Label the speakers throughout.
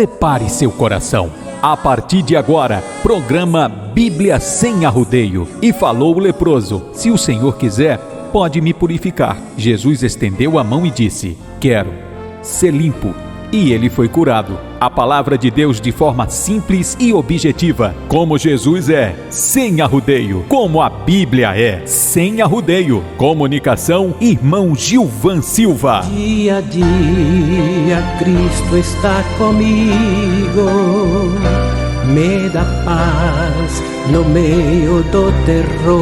Speaker 1: prepare seu coração. A partir de agora, programa Bíblia Sem Arrodeio. E falou o leproso: se o Senhor quiser, pode me purificar. Jesus estendeu a mão e disse: quero ser limpo. E ele foi curado. A palavra de Deus de forma simples e objetiva. Como Jesus é, sem arrodeio. Como a Bíblia é, sem arrodeio. Comunicação, irmão Gilvan Silva.
Speaker 2: Dia a dia Cristo está comigo, me dá paz no meio do terror.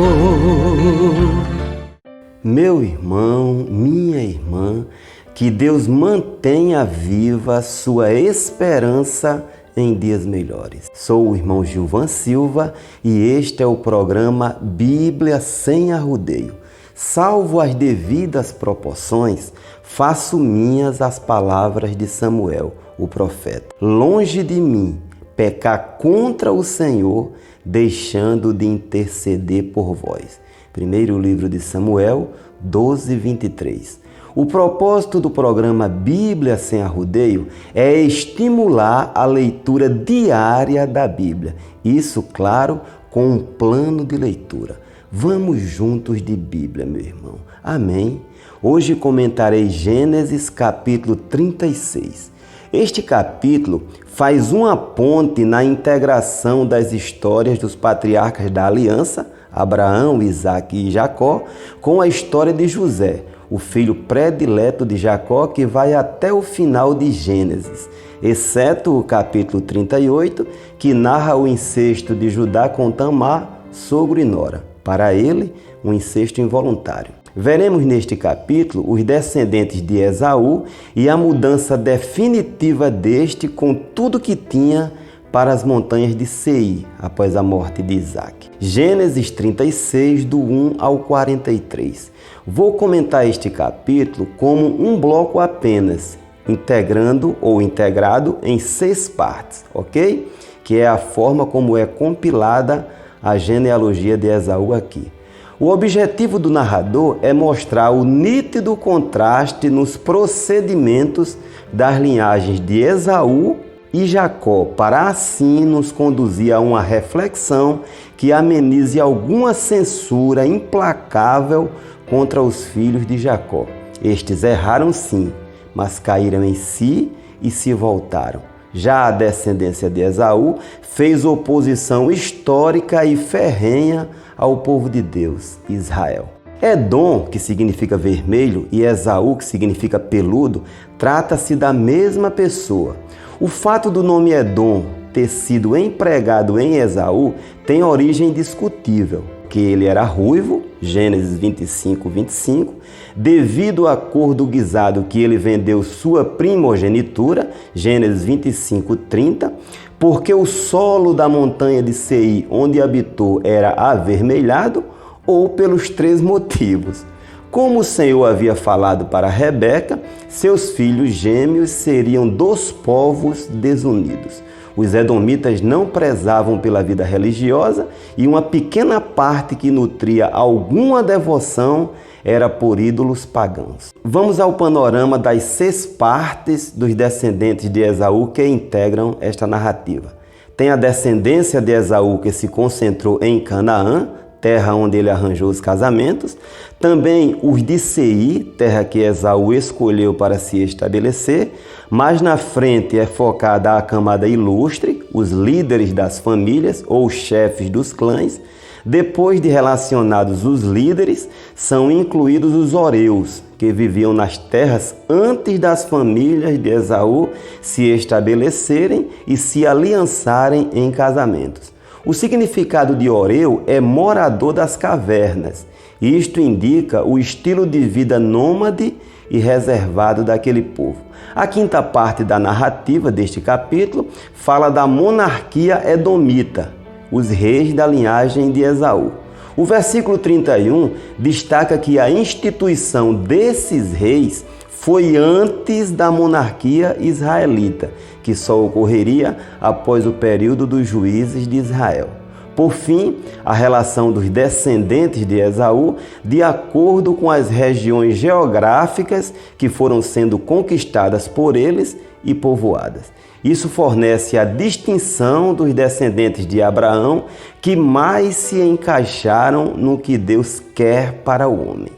Speaker 3: Meu irmão, minha irmã, que Deus mantenha viva sua esperança em dias melhores. Sou o irmão Gilvan Silva e este é o programa Bíblia Sem Arrodeio. Salvo as devidas proporções, faço minhas as palavras de Samuel, o profeta. Longe de mim pecar contra o Senhor, deixando de interceder por vós. Primeiro livro de Samuel, 12:23. O propósito do programa Bíblia Sem Arrodeio é estimular a leitura diária da Bíblia. Isso, claro, com um plano de leitura. Vamos juntos de Bíblia, meu irmão. Amém? Hoje comentarei Gênesis capítulo 36. Este capítulo faz uma ponte na integração das histórias dos patriarcas da aliança, Abraão, Isaque e Jacó, com a história de José, o filho predileto de Jacó, que vai até o final de Gênesis, exceto o capítulo 38, que narra o incesto de Judá com Tamar, sogro e nora. Para ele, um incesto involuntário. Veremos neste capítulo os descendentes de Esaú e a mudança definitiva deste com tudo que tinha para as montanhas de Seir, após a morte de Isaque. Gênesis 36, do 1 ao 43. Vou comentar este capítulo como um bloco apenas, integrando ou integrado em 6 partes, ok? Que é a forma como é compilada a genealogia de Esaú aqui. O objetivo do narrador é mostrar o nítido contraste nos procedimentos das linhagens de Esaú e Jacó, para assim nos conduzir a uma reflexão que amenize alguma censura implacável contra os filhos de Jacó. Estes erraram sim, mas caíram em si e se voltaram. Já a descendência de Esaú fez oposição histórica e ferrenha ao povo de Deus, Israel. Edom, que significa vermelho, e Esaú, que significa peludo, trata-se da mesma pessoa. O fato do nome Edom ter sido empregado em Esaú tem origem discutível, que ele era ruivo, Gênesis 25:25, devido à cor do guisado que ele vendeu sua primogenitura, Gênesis 25:30, porque o solo da montanha de Seir, onde habitou, era avermelhado, ou pelos 3 motivos. Como o Senhor havia falado para Rebeca, seus filhos gêmeos seriam 2 povos desunidos. Os edomitas não prezavam pela vida religiosa e uma pequena parte que nutria alguma devoção era por ídolos pagãos. Vamos ao panorama das 6 partes dos descendentes de Esaú que integram esta narrativa. Tem a descendência de Esaú que se concentrou em Canaã, terra onde ele arranjou os casamentos. Também os de Seir, terra que Esaú escolheu para se estabelecer. Mais na frente é focada a camada ilustre, os líderes das famílias ou chefes dos clãs. Depois de relacionados os líderes, são incluídos os horeus, que viviam nas terras antes das famílias de Esaú se estabelecerem e se aliançarem em casamentos. O significado de horeu é morador das cavernas. Isto indica o estilo de vida nômade e reservado daquele povo. A 5ª parte da narrativa deste capítulo fala da monarquia edomita, os reis da linhagem de Esaú. O versículo 31 destaca que a instituição desses reis foi antes da monarquia israelita, que só ocorreria após o período dos juízes de Israel. Por fim, a relação dos descendentes de Esaú, de acordo com as regiões geográficas que foram sendo conquistadas por eles e povoadas. Isso fornece a distinção dos descendentes de Abraão que mais se encaixaram no que Deus quer para o homem.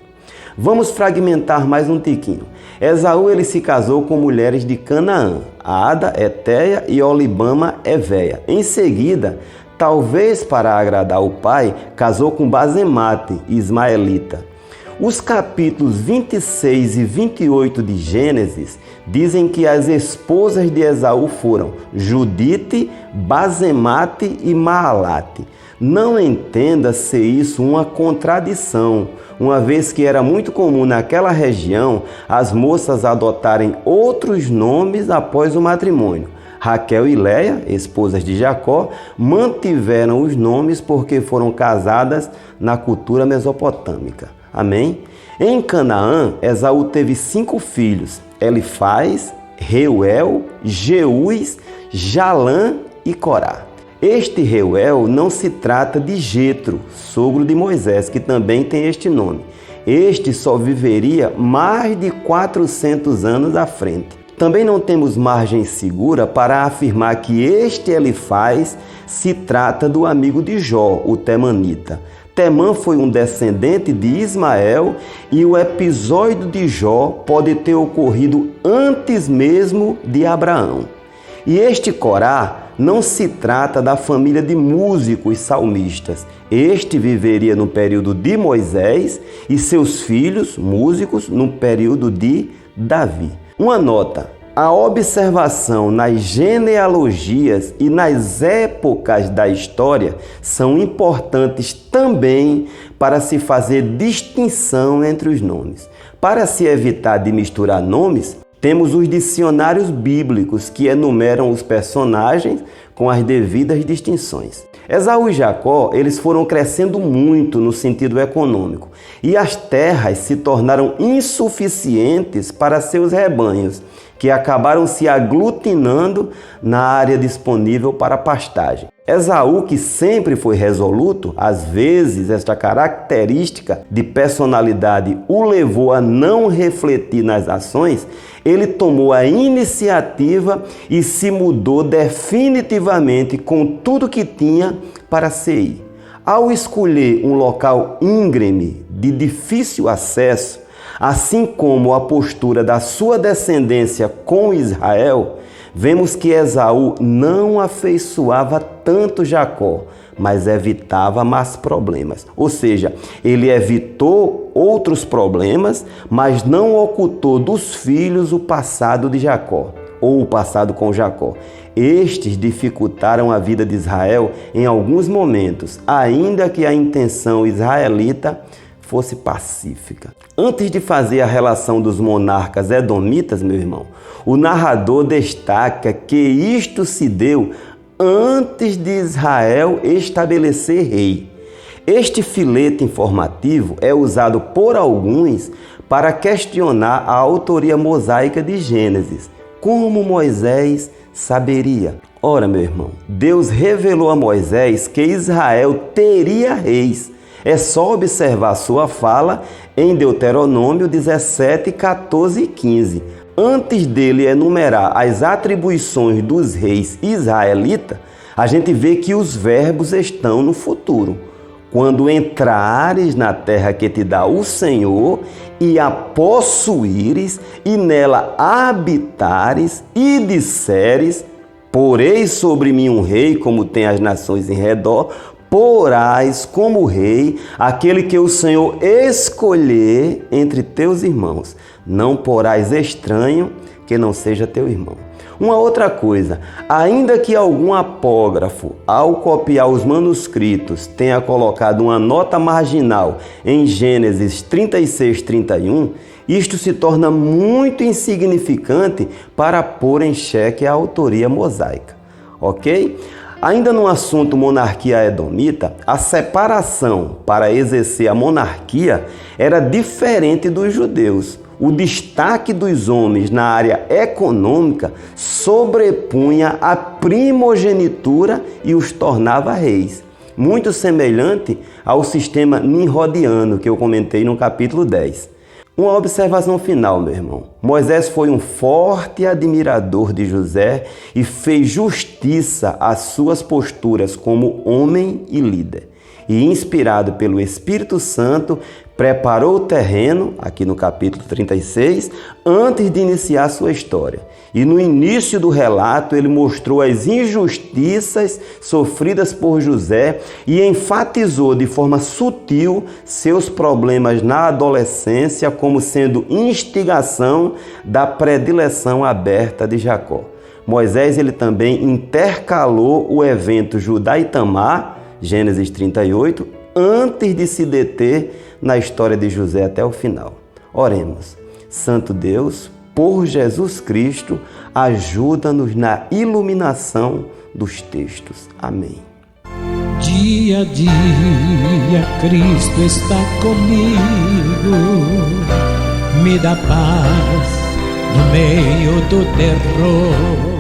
Speaker 3: Vamos fragmentar mais um tiquinho. Esaú ele se casou com mulheres de Canaã, Ada, Eteia e Olibama, Eveia. Em seguida, talvez para agradar o pai, casou com Basemate, ismaelita. Os capítulos 26 e 28 de Gênesis dizem que as esposas de Esaú foram Judite, Basemate e Maalate. Não entenda ser isso uma contradição, uma vez que era muito comum naquela região as moças adotarem outros nomes após o matrimônio. Raquel e Léia, esposas de Jacó, mantiveram os nomes porque foram casadas na cultura mesopotâmica. Amém? Em Canaã, Esaú teve 5 filhos, Elifaz, Reuel, Jeús, Jalã e Corá. Este Reuel não se trata de Jetro, sogro de Moisés, que também tem este nome. Este só viveria mais de 400 anos à frente. Também não temos margem segura para afirmar que este Elifaz se trata do amigo de Jó, o temanita. Temã foi um descendente de Ismael e o episódio de Jó pode ter ocorrido antes mesmo de Abraão. E este Corá não se trata da família de músicos salmistas. Este viveria no período de Moisés e seus filhos, músicos, no período de Davi. Uma nota: a observação nas genealogias e nas épocas da história são importantes também para se fazer distinção entre os nomes. Para se evitar de misturar nomes, temos os dicionários bíblicos que enumeram os personagens com as devidas distinções. Esaú e Jacó, eles foram crescendo muito no sentido econômico e as terras se tornaram insuficientes para seus rebanhos, que acabaram se aglutinando na área disponível para pastagem. Esaú, que sempre foi resoluto, às vezes esta característica de personalidade o levou a não refletir nas ações, ele tomou a iniciativa e se mudou definitivamente com tudo que tinha para Seir. Ao escolher um local íngreme, de difícil acesso, assim como a postura da sua descendência com Israel, vemos que Esaú não afeiçoava tanto Jacó, mas evitava mais problemas. Ou seja, ele evitou outros problemas, mas não ocultou dos filhos o passado de Jacó, ou o passado com Jacó. Estes dificultaram a vida de Israel em alguns momentos, ainda que a intenção israelita fosse pacífica. Antes de fazer a relação dos monarcas edomitas, meu irmão, o narrador destaca que isto se deu antes de Israel estabelecer rei. Este filete informativo é usado por alguns para questionar a autoria mosaica de Gênesis. Como Moisés saberia? Ora, meu irmão, Deus revelou a Moisés que Israel teria reis. É só observar sua fala em Deuteronômio 17, 14 e 15. Antes dele enumerar as atribuições dos reis israelitas, a gente vê que os verbos estão no futuro. Quando entrares na terra que te dá o Senhor e a possuíres e nela habitares e disseres, porei sobre mim um rei como tem as nações em redor, porás como rei aquele que o Senhor escolher entre teus irmãos. Não porás estranho que não seja teu irmão. Uma outra coisa, ainda que algum apógrafo, ao copiar os manuscritos, tenha colocado uma nota marginal em Gênesis 36, 31, isto se torna muito insignificante para pôr em xeque a autoria mosaica. Ok? Ainda no assunto monarquia edomita, a separação para exercer a monarquia era diferente dos judeus. O destaque dos homens na área econômica sobrepunha a primogenitura e os tornava reis, muito semelhante ao sistema nimrodiano que eu comentei no capítulo 10. Uma observação final, meu irmão. Moisés foi um forte admirador de José e fez justiça às suas posturas como homem e líder. E, inspirado pelo Espírito Santo, preparou o terreno, aqui no capítulo 36, antes de iniciar sua história. E no início do relato, ele mostrou as injustiças sofridas por José e enfatizou de forma sutil seus problemas na adolescência como sendo instigação da predileção aberta de Jacó. Moisés ele também intercalou o evento Judá e Tamar, Gênesis 38, antes de se deter na história de José até o final. Oremos. Santo Deus, por Jesus Cristo, ajuda-nos na iluminação dos textos. Amém.
Speaker 2: Dia a dia Cristo está comigo, me dá paz no meio do terror.